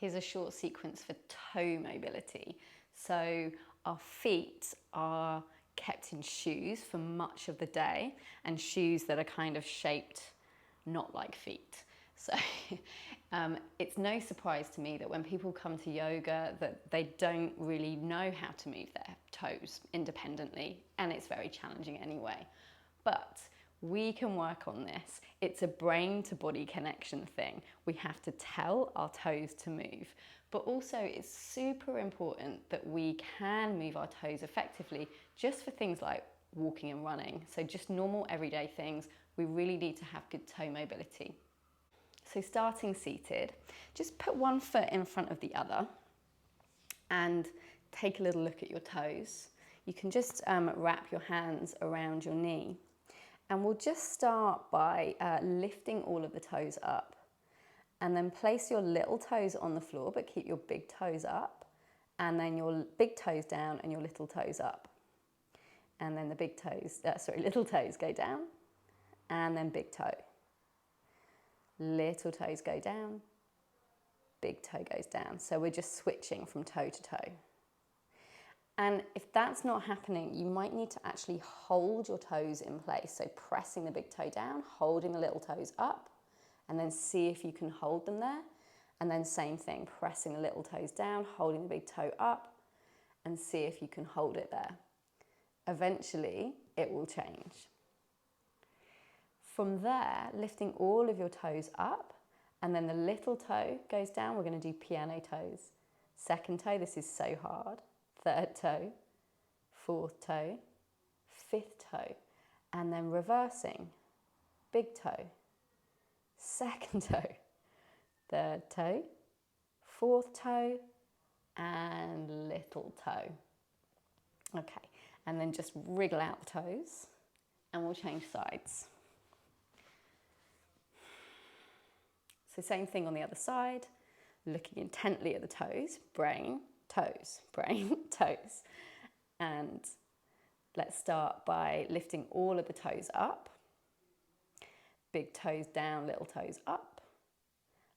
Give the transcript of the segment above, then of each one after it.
here's a short sequence for toe mobility. So our feet are kept in shoes for much of the day, and shoes that are kind of shaped not like feet. So it's no surprise to me that when people come to yoga that they don't really know how to move their toes independently, and it's very challenging anyway. But we can work on this. It's a brain to body connection thing. We have to tell our toes to move. But also it's super important that we can move our toes effectively just for things like walking and running. So just normal everyday things, we really need to have good toe mobility. So starting seated, just put one foot in front of the other and take a little look at your toes. You can just wrap your hands around your knee. And we'll just start by lifting all of the toes up, and then place your little toes on the floor, but keep your big toes up, and then your big toes down and your little toes up. And then the little toes go down, and then big toe. Little toes go down, big toe goes down. So we're just switching from toe to toe. And if that's not happening, you might need to actually hold your toes in place. So pressing the big toe down, holding the little toes up, and then see if you can hold them there. And then same thing, pressing the little toes down, holding the big toe up, and see if you can hold it there. Eventually, it will change. From there, lifting all of your toes up, and then the little toe goes down. We're going to do piano toes. Second toe, this is so hard. Third toe, fourth toe, fifth toe, and then reversing. Big toe, second toe, third toe, fourth toe, and little toe. Okay, and then just wriggle out the toes, and we'll change sides. So same thing on the other side, looking intently at the toes, brain, toes, brain, toes. And let's start by lifting all of the toes up. Big toes down, little toes up.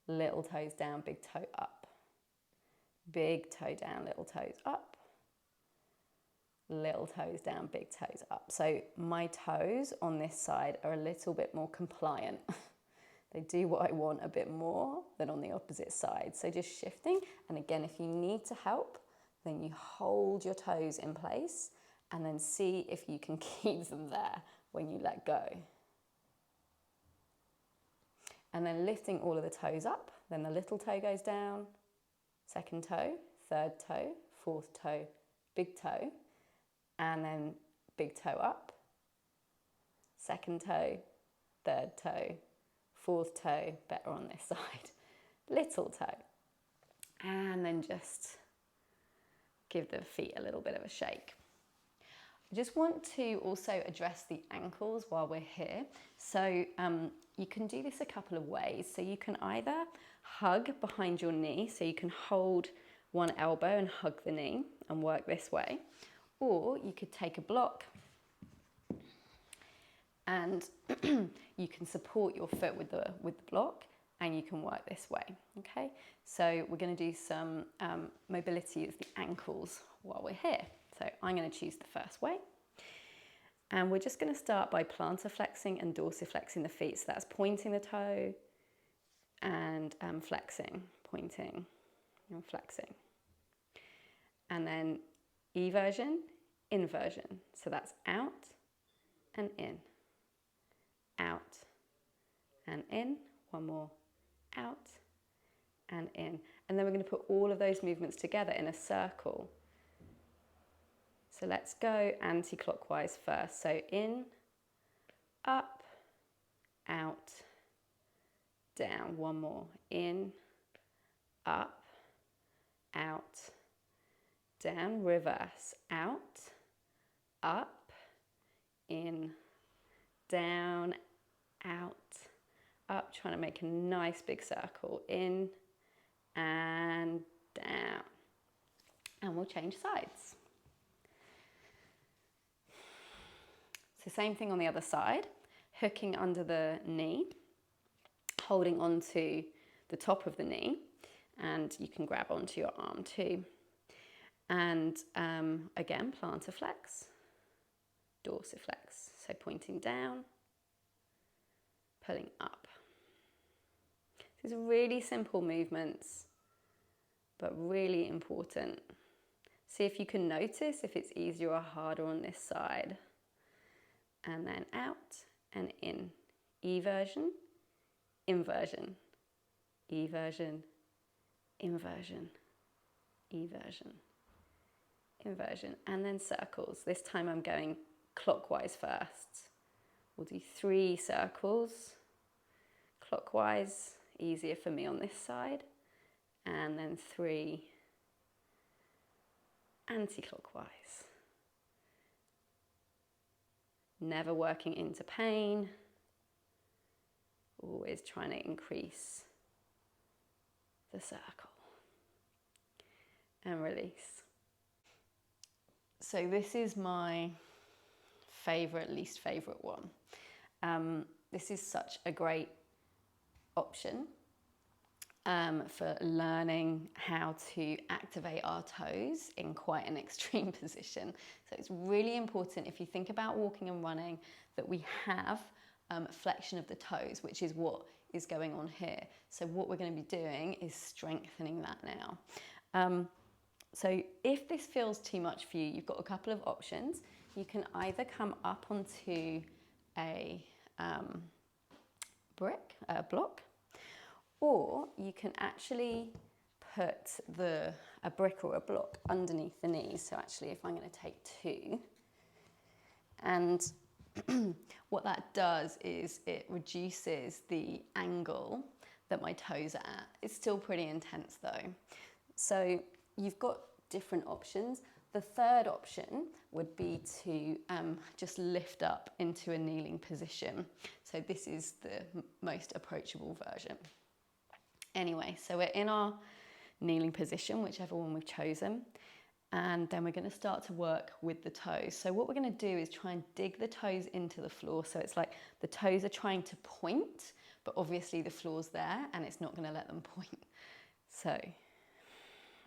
Little toes down, big toe up. Big toe down, little toes up. Little toes down, big toes up. So my toes on this side are a little bit more compliant. They do what I want a bit more than on the opposite side. So just shifting. And again, if you need to help, then you hold your toes in place and then see if you can keep them there when you let go. And then lifting all of the toes up, then the little toe goes down, second toe, third toe, fourth toe, big toe, and then big toe up, second toe, third toe, fourth toe, better on this side, little toe. And then just give the feet a little bit of a shake. I just want to also address the ankles while we're here. So you can do this a couple of ways. So you can either hug behind your knee, so you can hold one elbow and hug the knee and work this way. Or you could take a block and you can support your foot with the block, and you can work this way, okay? So we're going to do some mobility of the ankles while we're here. So I'm going to choose the first way. And we're just going to start by plantar flexing and dorsiflexing the feet. So that's pointing the toe and flexing, pointing and flexing. And then eversion, inversion. So that's out and in. Out and in. One more. Out and in. And then we're going to put all of those movements together in a circle. So let's go anti-clockwise first. So in, up, out, down. One more. In, up, out, down. Reverse. Out, up, in, down, out, up. Trying to make a nice big circle. In and down. And we'll change sides. So same thing on the other side, hooking under the knee, holding onto the top of the knee and and you can grab onto your arm too. And again, plantar flex, dorsiflex, so pointing down, pulling up. These are really simple movements, but really important. See if you can notice if it's easier or harder on this side. And then out and in. Eversion, inversion, eversion, inversion, eversion, inversion. And then circles. This time I'm going clockwise first. We'll do 3 circles clockwise, easier for me on this side, and then 3 anti-clockwise. Never working into pain, always trying to increase the circle. And release. So this is my favourite, least favourite one. This is such a great option for learning how to activate our toes in quite an extreme position. So it's really important, if you think about walking and running, that we have flexion of the toes, which is what is going on here. So what we're going to be doing is strengthening that now. So if this feels too much for you, you've got a couple of options. You can either come up onto a block, or you can actually put a brick or a block underneath the knees. So actually, if I'm going to take 2, and what that does is it reduces the angle that my toes are at. It's still pretty intense though. So you've got different options. The third option would be to just lift up into a kneeling position. So this is the most approachable version. Anyway, so we're in our kneeling position, whichever one we've chosen, and then we're going to start to work with the toes. So what we're going to do is try and dig the toes into the floor. So it's like the toes are trying to point, but obviously the floor's there and it's not going to let them point. So,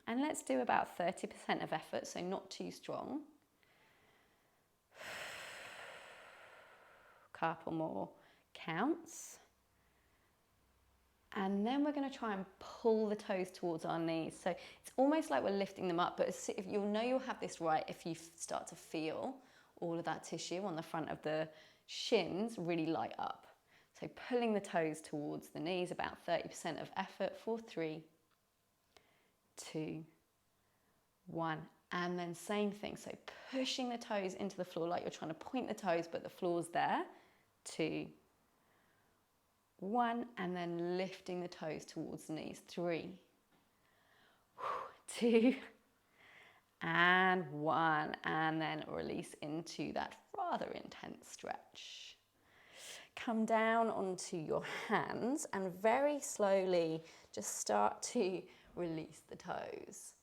and let's do about 30% of effort, so not too strong. Couple more counts. And then we're going to try and pull the toes towards our knees. So it's almost like we're lifting them up, but if you'll know you'll have this right if you start to feel all of that tissue on the front of the shins really light up. So pulling the toes towards the knees, about 30% of effort for 3, 2, 1. And then same thing, so pushing the toes into the floor like you're trying to point the toes, but the floor's there. 2, 1, and then lifting the toes towards the knees. 3, 2, and 1, and then release into that rather intense stretch. Come down onto your hands and very slowly just start to release the toes.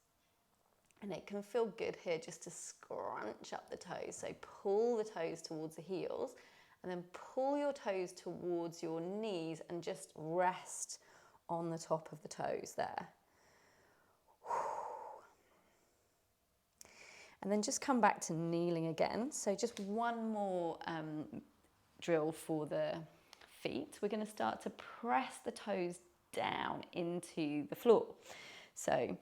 And it can feel good here just to scrunch up the toes. So pull the toes towards the heels and then pull your toes towards your knees and just rest on the top of the toes there. And then just come back to kneeling again. So just one more drill for the feet. We're going to start to press the toes down into the floor. So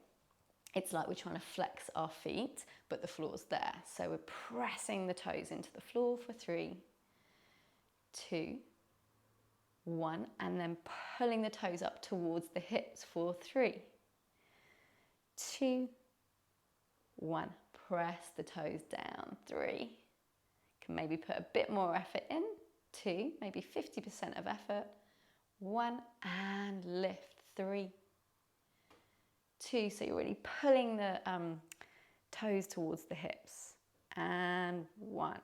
it's like we're trying to flex our feet, but the floor's there. So we're pressing the toes into the floor for 3, 2, 1, and then pulling the toes up towards the hips for 3, 2, 1. Press the toes down. 3. Can maybe put a bit more effort in. 2, maybe 50% of effort. 1, and lift. 3, 2. So you're really pulling the toes towards the hips. And 1.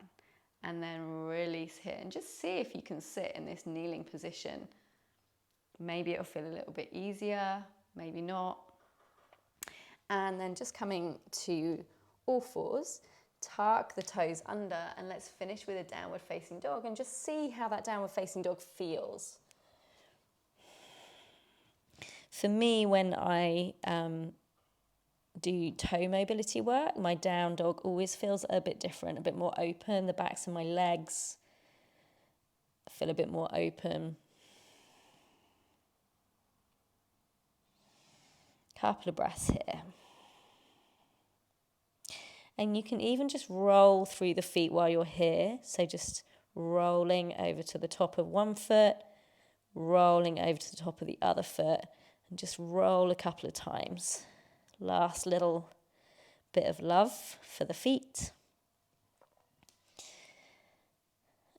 And then release here. And just see if you can sit in this kneeling position. Maybe it'll feel a little bit easier, maybe not. And then just coming to all fours, tuck the toes under, and let's finish with a downward facing dog and just see how that downward facing dog feels. For me, when I do toe mobility work, my down dog always feels a bit different, a bit more open. The backs of my legs feel a bit more open. Couple of breaths here. And you can even just roll through the feet while you're here. So just rolling over to the top of one foot, rolling over to the top of the other foot, and just roll a couple of times. Last little bit of love for the feet.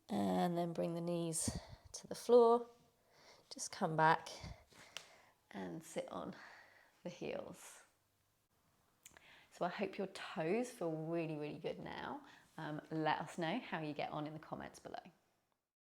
And then bring the knees to the floor. Just come back and sit on the heels. So I hope your toes feel really, really good now. Let us know how you get on in the comments below.